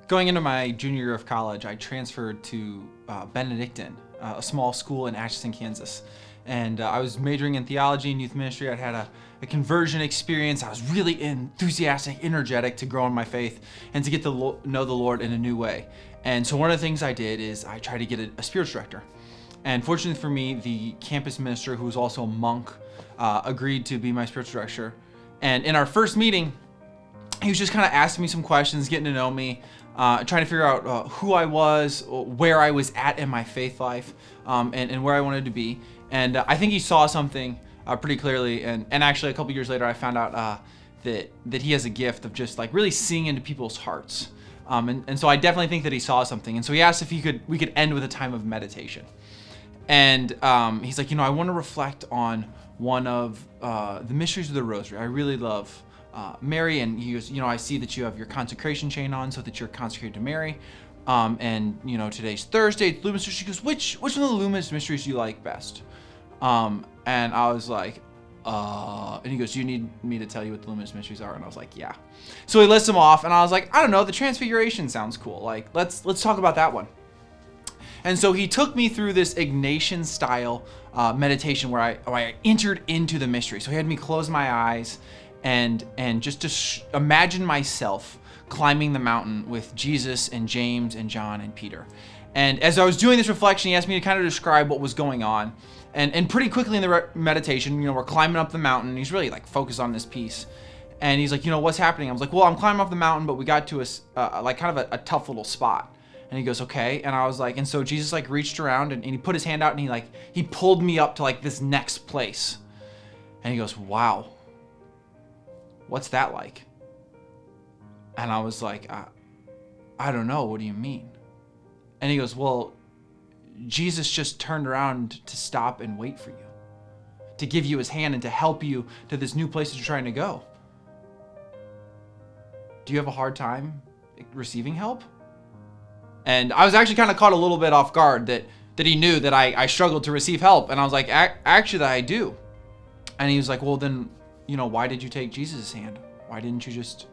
Going into my junior year of college, I transferred to Benedictine, a small school in Atchison, Kansas. And I was majoring in theology and youth ministry. I'd had a conversion experience. I was really enthusiastic, energetic to grow in my faith and to get to know the Lord in a new way. And so one of the things I did is I tried to get a spiritual director. And fortunately for me, the campus minister, who was also a monk, agreed to be my spiritual director. And in our first meeting, he was just kind of asking me some questions, getting to know me, trying to figure out who I was, where I was at in my faith life, and where I wanted to be. And I think he saw something pretty clearly. And actually, a couple years later, I found out that he has a gift of just like really seeing into people's hearts. And so I definitely think that he saw something. And so he asked if we could end with a time of meditation. And he's like, I want to reflect on one of the mysteries of the Rosary. I really love Mary, and he goes, I see that you have your consecration chain on so that you're consecrated to Mary. And today's Thursday, it's Luminous Mystery. She goes, which one of the Luminous Mysteries do you like best? And I was like, and he goes, you need me to tell you what the Luminous Mysteries are? And I was like, yeah. So he lists them off, and I was like, I don't know, the Transfiguration sounds cool. Like, let's talk about that one. And so he took me through this Ignatian style meditation where I entered into the mystery. So he had me close my eyes and just to imagine myself climbing the mountain with Jesus and James and John and Peter. And as I was doing this reflection, he asked me to kind of describe what was going on. And pretty quickly in the meditation, we're climbing up the mountain. He's really like focused on this piece. And he's like, what's happening? I was like, well, I'm climbing up the mountain, but we got to a tough little spot. And he goes, okay. And I was like, and so Jesus like reached around and he put his hand out and he pulled me up to like this next place. And he goes, wow, what's that like? And I was like, I don't know. What do you mean? And he goes, well, Jesus just turned around to stop and wait for you, to give you his hand and to help you to this new place that you're trying to go. Do you have a hard time receiving help? And I was actually kind of caught a little bit off guard that he knew that I struggled to receive help. And I was like, actually, I do. And he was like, well, then, why did you take Jesus' hand? Why didn't you just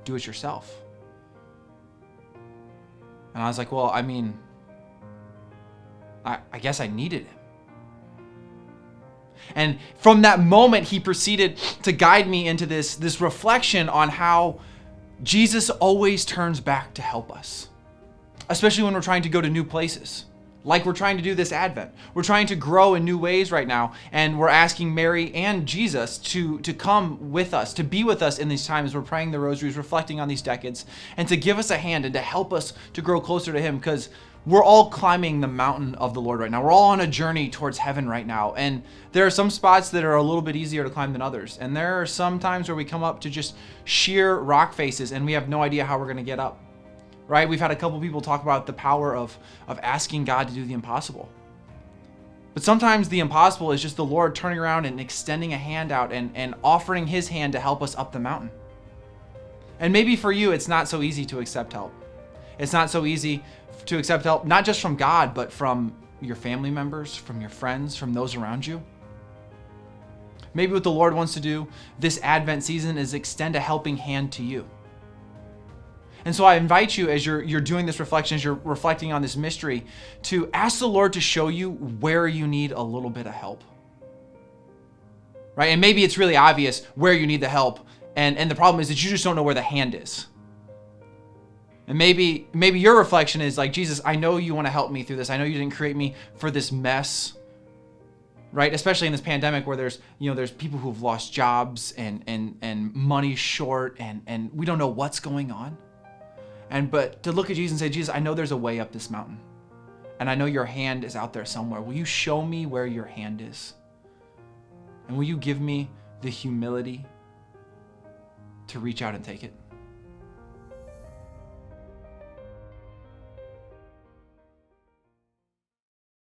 do it yourself? And I was like, well, I mean, I guess I needed him. And from that moment, he proceeded to guide me into this reflection on how Jesus always turns back to help us, especially when we're trying to go to new places, like we're trying to do this Advent. We're trying to grow in new ways right now, and we're asking Mary and Jesus to come with us, to be with us in these times. We're praying the rosaries, reflecting on these decades, and to give us a hand and to help us to grow closer to him, because we're all climbing the mountain of the Lord right now. We're all on a journey towards heaven right now, and there are some spots that are a little bit easier to climb than others, and there are some times where we come up to just sheer rock faces, and we have no idea how we're going to get up. Right? We've had a couple people talk about the power of asking God to do the impossible. But sometimes the impossible is just the Lord turning around and extending a hand out and offering his hand to help us up the mountain. And maybe for you, it's not so easy to accept help. It's not so easy to accept help, not just from God, but from your family members, from your friends, from those around you. Maybe what the Lord wants to do this Advent season is extend a helping hand to you. And so I invite you, as you're doing this reflection, as you're reflecting on this mystery, to ask the Lord to show you where you need a little bit of help. Right? And maybe it's really obvious where you need the help, and the problem is that you just don't know where the hand is. And maybe your reflection is like, Jesus, I know you want to help me through this. I know you didn't create me for this mess. Right? Especially in this pandemic where there's people who've lost jobs and money's short and we don't know what's going on. But to look at Jesus and say, Jesus, I know there's a way up this mountain. And I know your hand is out there somewhere. Will you show me where your hand is? And will you give me the humility to reach out and take it?